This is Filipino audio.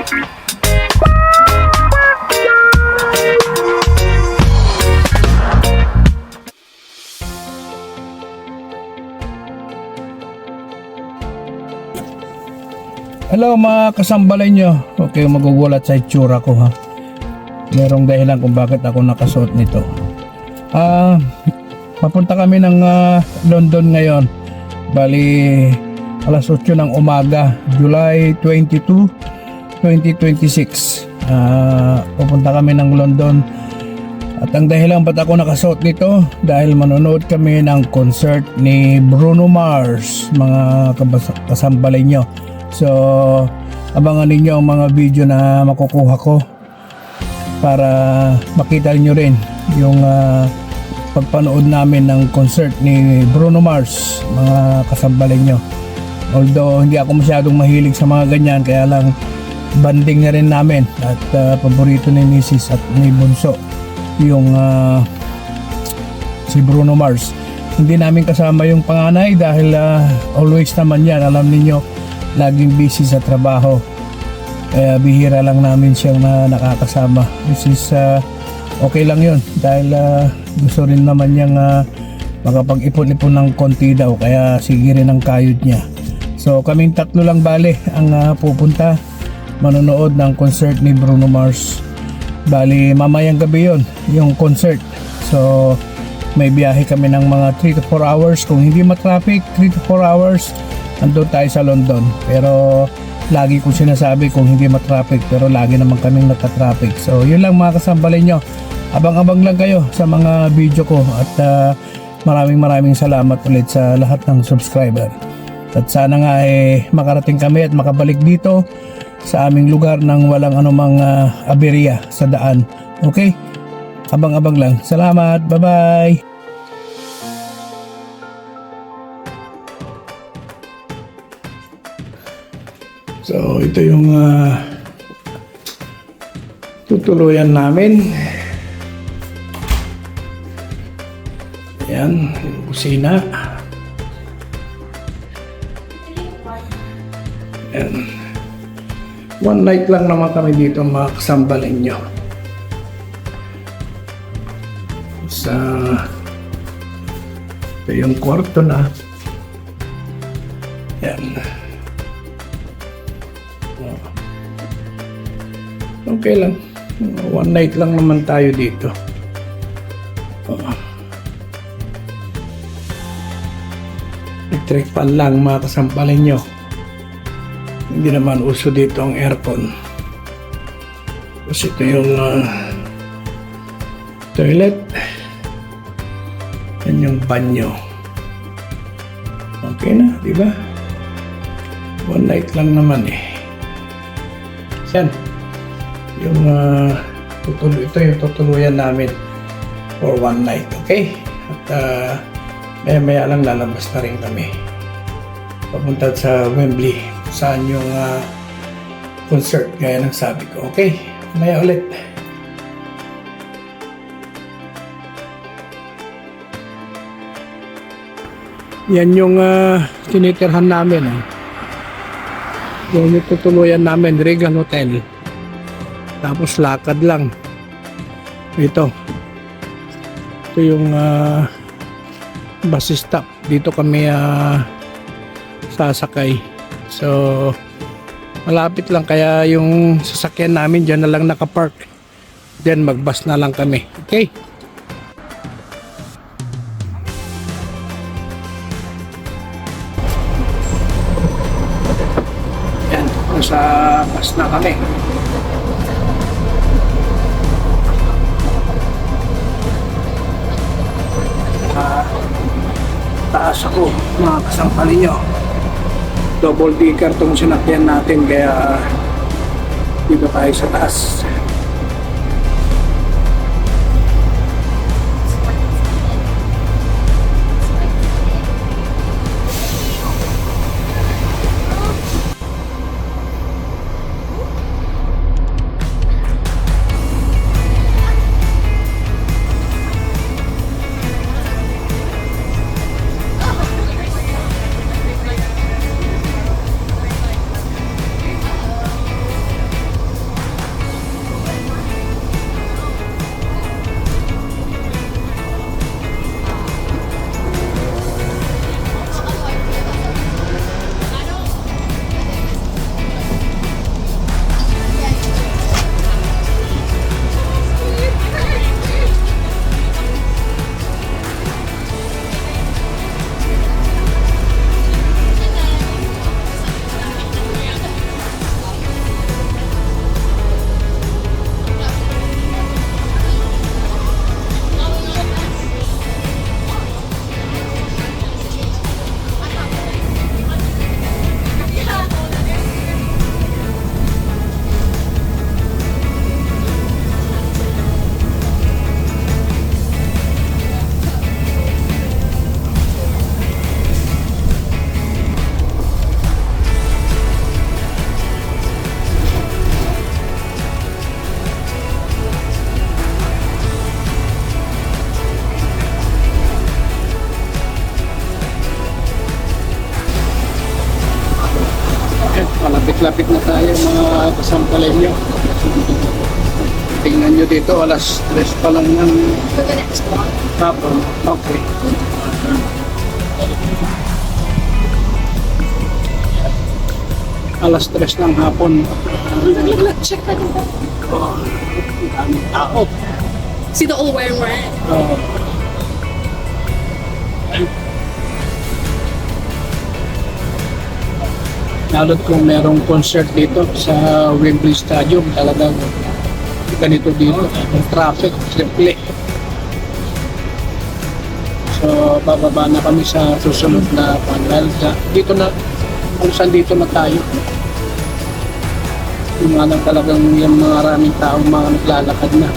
Hello mga kasambalay nyo. Okay, magugulat sa itsura ko ha. Merong dahilan kung bakit ako nakasuot nito. Papunta kami ng London ngayon. Bali, alas 8 ng umaga, July 22, 2026. Pupunta kami ng London. At ang dahilan ba't ako nakasuot nito, dahil manonood kami ng concert ni Bruno Mars, mga kasambalay nyo. So, abangan ninyo ang mga video na makukuha ko para makita niyo rin yung pagpanood namin ng concert ni Bruno Mars, mga kasambalay nyo. Although hindi ako masyadong mahilig sa mga ganyan, kaya lang banding na rin namin at paborito ni Mrs. at ni Bunso yung si Bruno Mars. Hindi namin kasama yung panganay dahil always naman yan, alam niyo, laging busy sa trabaho, kaya bihira lang namin siyang nakakasama. This is okay lang yun dahil gusto rin naman niyang makapag-ipon-ipon ng konti daw, kaya sige rin ang kayod niya. So kaming tatlo lang bale ang pupunta manonood ng concert ni Bruno Mars. Bali mamayang gabi yon yung concert, so may biyahe kami ng mga 3 to 4 hours. Kung hindi matraffic, 3 to 4 hours andun tayo sa London. Pero lagi kong sinasabi kung hindi matraffic, pero lagi naman kaming natatraffic. So yun lang mga kasambalay nyo, abang-abang lang kayo sa mga video ko at maraming salamat ulit sa lahat ng subscriber. At sana nga makarating kami at makabalik dito sa aming lugar nang walang anumang aberya sa daan. Okay, abang-abang lang. Salamat, bye bye. So ito yung tutuluyan namin. Ayan, yung kusina. Ayan. One night lang naman kami dito mga kasambalay nyo. Ito yung kwarto na. Ayan. Okay lang. One night lang naman tayo dito. Electric fan lang mga kasampalay nyo. Hindi naman uso dito ang aircon. Kasi ito yung toilet. Yan yung banyo. Okay na, di ba? One night lang naman Yan. Yung ito yung tutuluyan namin for one night, okay? At maya lang lalabas na rin kami papunta sa Wembley, saan yung concert gaya ng sabi ko, okay? Maya ulit. Yan yung tinitirhan namin yung tutuluyan namin, Regal Hotel. Tapos lakad lang. Ito yung bus stop. Dito kami sasakay. So malapit lang, kaya yung sasakyan namin dyan na lang nakapark. Then magbus na lang kami. Okay? Yan, nasa bus na kami. Taas ako mga kasampalay nyo. Double decker tong sinakyan natin, kaya dito tayo sa taas. Lapit-lapit na tayo mga kasampalay nyo. Tingnan nyo dito, alas 3 pa lang ng For the next one. hapon. Okay. Alas 3 ng hapon. Look, check that. Daming tao. See the all wearing red. Oo. Lalo't kung merong concert dito sa Wembley Stadium, talagang ganito dito, yung traffic, triple. So, bababa na kami sa susunod na panel. Dito na, kung saan dito na tayo. Yung nga lang talagang yung mga maraming taong mga naglalakad na.